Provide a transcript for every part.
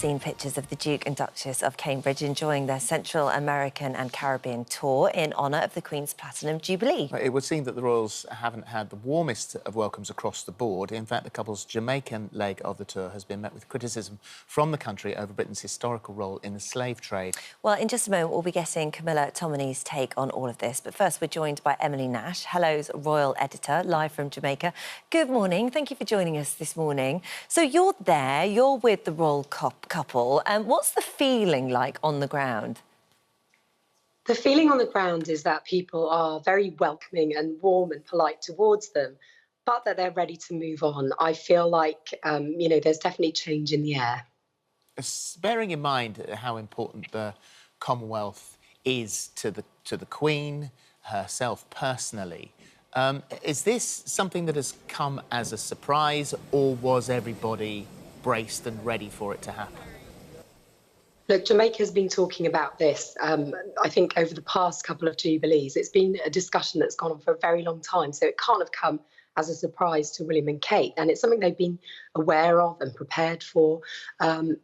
seen pictures of the Duke and Duchess of Cambridge enjoying their Central American and Caribbean tour in honour of the Queen's Platinum Jubilee. It would seem that the royals haven't had the warmest of welcomes across the board. In fact, the couple's Jamaican leg of the tour has been met with criticism from the country over Britain's historical role in the slave trade. Well, in just a moment, we'll be getting Camilla Tominey's take on all of this. But first, we're joined by Emily Nash, Hello's royal editor, live from Jamaica. Good morning. Thank you for joining us this morning. So you're there, you're with the royal couple. What's the feeling like on the ground? The feeling on the ground is that people are very welcoming and warm and polite towards them, but that they're ready to move on. I feel like, there's definitely change in the air. Bearing in mind how important the Commonwealth is to the Queen herself personally, is this something that has come as a surprise, or was everybody braced and ready for it to happen? Look, Jamaica's been talking about this, I think, over the past couple of Jubilees. It's been a discussion that's gone on for a very long time, so it can't have come as a surprise to William and Kate, and it's something they've been aware of and prepared for.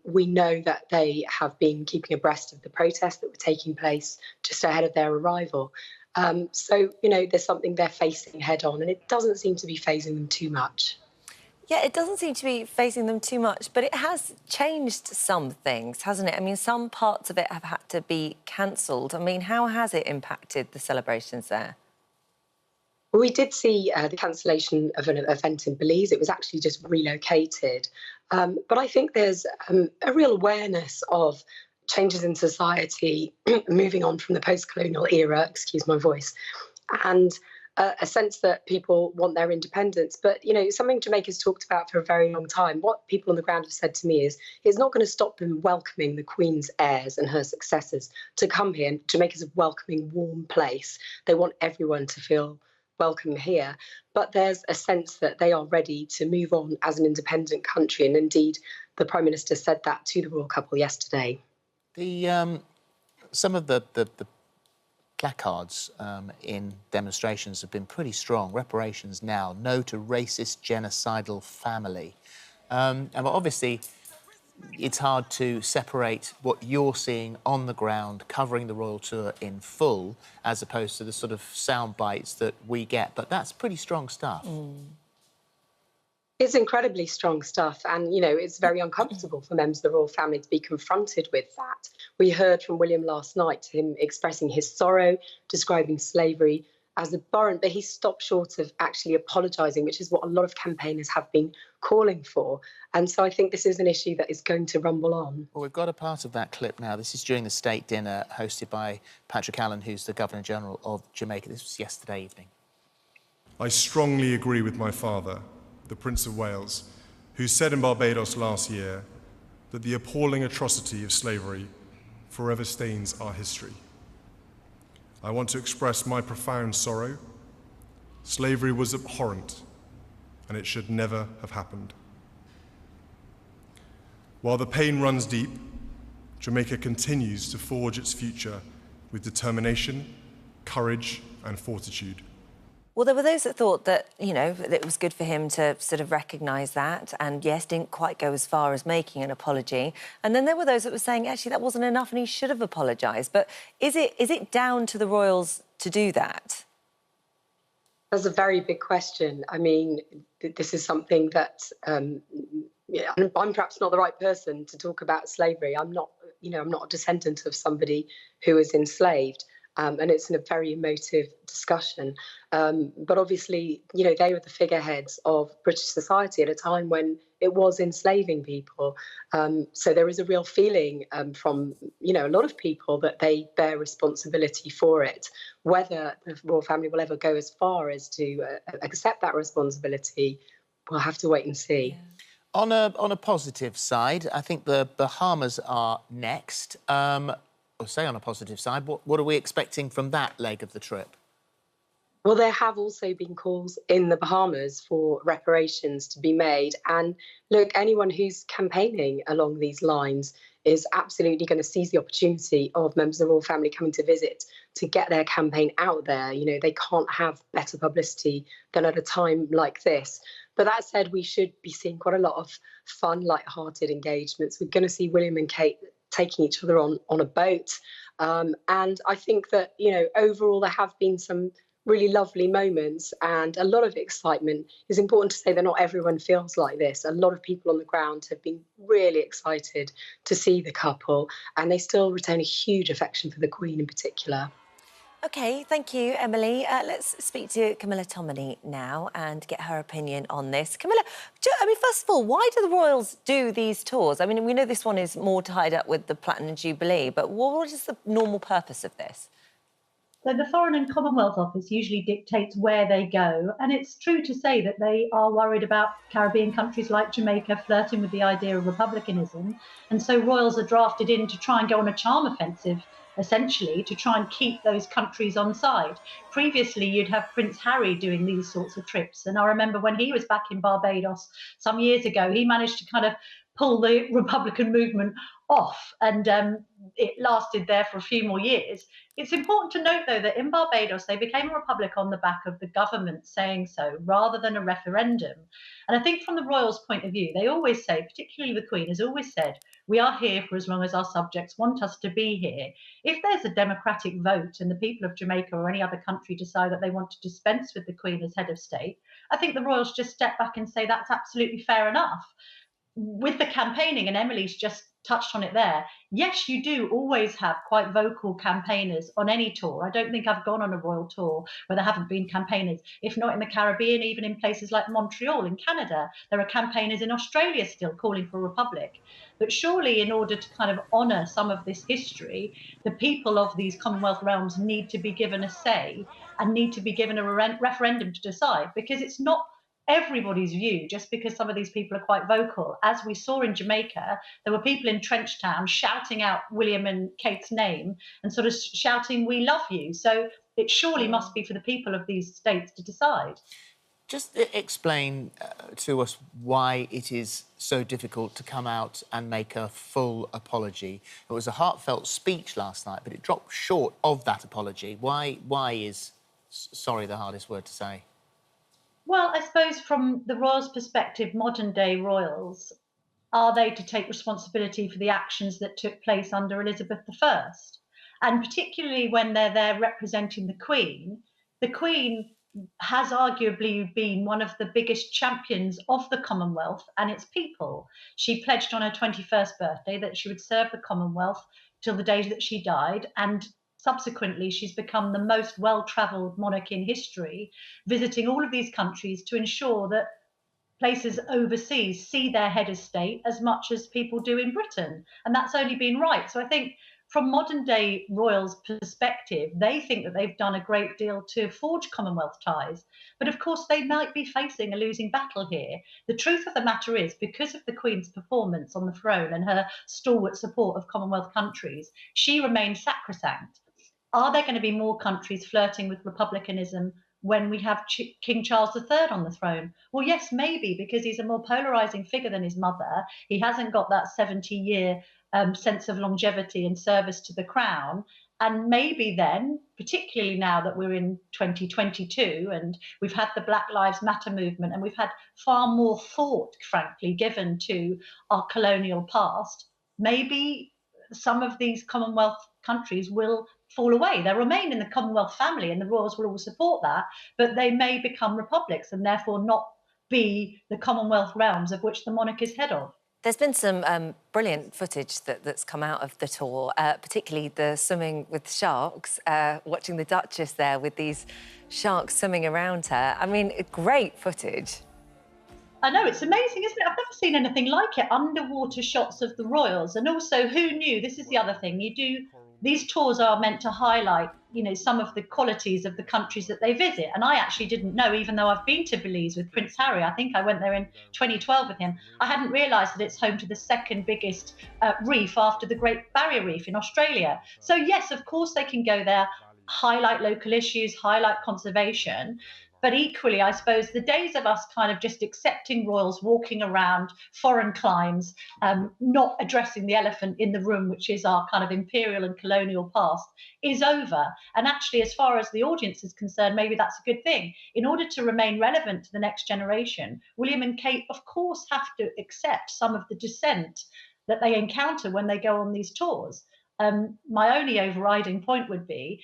We know that they have been keeping abreast of the protests that were taking place just ahead of their arrival. There's something they're facing head on, and it doesn't seem to be fazing them too much. Yeah, it doesn't seem to be facing them too much, but it has changed some things, hasn't it? I mean, some parts of it have had to be cancelled. I mean, how has it impacted the celebrations there? We did see the cancellation of an event in Belize. It was actually just relocated. But I think there's a real awareness of changes in society, moving on from the post-colonial era, excuse my voice, and a sense that people want their independence. But, something Jamaica's talked about for a very long time. What people on the ground have said to me is it's not going to stop them welcoming the Queen's heirs and her successors to come here. Jamaica's a welcoming, warm place. They want everyone to feel welcome here. But there's a sense that they are ready to move on as an independent country. And indeed, the Prime Minister said that to the royal couple yesterday. Some of the placards in demonstrations have been pretty strong. Reparations now, no to racist genocidal family. And obviously, it's hard to separate what you're seeing on the ground, covering the royal tour in full, as opposed to the sort of sound bites that we get. But that's pretty strong stuff. It's incredibly strong stuff, and, it's very uncomfortable for members of the royal family to be confronted with that. We heard from William last night, him expressing his sorrow, describing slavery as abhorrent, but he stopped short of actually apologising, which is what a lot of campaigners have been calling for. And so I think this is an issue that is going to rumble on. Well, we've got a part of that clip now. This is during the state dinner hosted by Patrick Allen, who's the Governor-General of Jamaica. This was yesterday evening. I strongly agree with my father, the Prince of Wales, who said in Barbados last year that the appalling atrocity of slavery forever stains our history. I want to express my profound sorrow. Slavery was abhorrent, and it should never have happened. While the pain runs deep, Jamaica continues to forge its future with determination, courage, and fortitude. Well, there were those that thought that, that it was good for him to sort of recognise that and, yes, didn't quite go as far as making an apology. And then there were those that were saying, actually, that wasn't enough and he should have apologised. But is it down to the royals to do that? That's a very big question. I mean, this is something that, I'm perhaps not the right person to talk about slavery. I'm not a descendant of somebody who was enslaved. And it's a very emotive discussion. But obviously, they were the figureheads of British society at a time when it was enslaving people. So there is a real feeling from, a lot of people that they bear responsibility for it. Whether the royal family will ever go as far as to accept that responsibility, we'll have to wait and see. Yeah. On a positive side, I think the Bahamas are next. Say on a positive side, what are we expecting from that leg of the trip? Well, there have also been calls in the Bahamas for reparations to be made. And look, anyone who's campaigning along these lines is absolutely going to seize the opportunity of members of the royal family coming to visit to get their campaign out there. They can't have better publicity than at a time like this. But that said, we should be seeing quite a lot of fun, light-hearted engagements. We're going to see William and Kate taking each other on a boat. And I think that, overall there have been some really lovely moments and a lot of excitement. It's important to say that not everyone feels like this. A lot of people on the ground have been really excited to see the couple, and they still retain a huge affection for the Queen in particular. OK, thank you, Emily. Let's speak to Camilla Tominey now and get her opinion on this. Camilla, first of all, why do the royals do these tours? I mean, we know this one is more tied up with the Platinum Jubilee, but what is the normal purpose of this? So the Foreign and Commonwealth Office usually dictates where they go, and it's true to say that they are worried about Caribbean countries like Jamaica flirting with the idea of republicanism, and so royals are drafted in to try and go on a charm offensive, essentially, to try and keep those countries on side. Previously, you'd have Prince Harry doing these sorts of trips, and I remember when he was back in Barbados some years ago, he managed to kind of pull the Republican movement off, and it lasted there for a few more years. It's important to note, though, that in Barbados, they became a republic on the back of the government saying so, rather than a referendum. And I think from the royals' point of view, they always say, particularly the Queen has always said, we are here for as long as our subjects want us to be here. If there's a democratic vote and the people of Jamaica or any other country decide that they want to dispense with the Queen as head of state, I think the royals just step back and say that's absolutely fair enough. With the campaigning, and Emily's just touched on it there, yes, you do always have quite vocal campaigners on any tour. I don't think I've gone on a royal tour where there haven't been campaigners. If not in the Caribbean, even in places like Montreal in Canada, there are campaigners in Australia still calling for a republic. But surely in order to kind of honour some of this history, the people of these Commonwealth realms need to be given a say and need to be given a referendum to decide, because it's not everybody's view just because some of these people are quite vocal. As we saw in Jamaica, there were people in Trenchtown shouting out William and Kate's name and sort of shouting, "We love you." So it surely must be for the people of these states to decide. Just explain to us why it is so difficult to come out and make a full apology. It was a heartfelt speech last night, but it dropped short of that apology. Why is sorry the hardest word to say? Well, I suppose from the royals' perspective, modern-day royals, are they to take responsibility for the actions that took place under Elizabeth I? And particularly when they're there representing the Queen has arguably been one of the biggest champions of the Commonwealth and its people. She pledged on her 21st birthday that she would serve the Commonwealth till the day that she died, and subsequently, she's become the most well-travelled monarch in history, visiting all of these countries to ensure that places overseas see their head of state as much as people do in Britain. And that's only been right. So I think from modern-day royals' perspective, they think that they've done a great deal to forge Commonwealth ties. But of course, they might be facing a losing battle here. The truth of the matter is, because of the Queen's performance on the throne and her stalwart support of Commonwealth countries, she remains sacrosanct. Are there going to be more countries flirting with republicanism when we have King Charles III on the throne? Well, yes, maybe, because he's a more polarising figure than his mother. He hasn't got that 70-year sense of longevity and service to the crown. And maybe then, particularly now that we're in 2022 and we've had the Black Lives Matter movement and we've had far more thought, frankly, given to our colonial past, maybe some of these Commonwealth countries will fall away. They'll remain in the Commonwealth family and the royals will all support that, but they may become republics and therefore not be the Commonwealth realms of which the monarch is head of. There's been some brilliant footage that's come out of the tour, particularly the swimming with sharks, watching the Duchess there with these sharks swimming around her. I mean, great footage. I know, it's amazing, isn't it? I've never seen anything like it, underwater shots of the royals. And also, who knew? This is the other thing. These tours are meant to highlight, some of the qualities of the countries that they visit. And I actually didn't know, even though I've been to Belize with Prince Harry, I think I went there in 2012 with him, I hadn't realised that it's home to the second biggest reef after the Great Barrier Reef in Australia. So yes, of course they can go there, highlight local issues, highlight conservation. But equally, I suppose the days of us kind of just accepting royals walking around foreign climes, not addressing the elephant in the room, which is our kind of imperial and colonial past, is over. And actually, as far as the audience is concerned, maybe that's a good thing. In order to remain relevant to the next generation, William and Kate, of course, have to accept some of the dissent that they encounter when they go on these tours. My only overriding point would be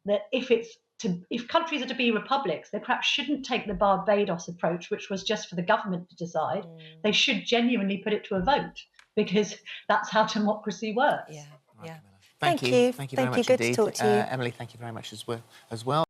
that if countries are to be republics, they perhaps shouldn't take the Barbados approach, which was just for the government to decide. They should genuinely put it to a vote, because that's how democracy works. Yeah, yeah. Thank you. Thank you. Thank you very much Good indeed. to talk to you. Emily, thank you very much as well.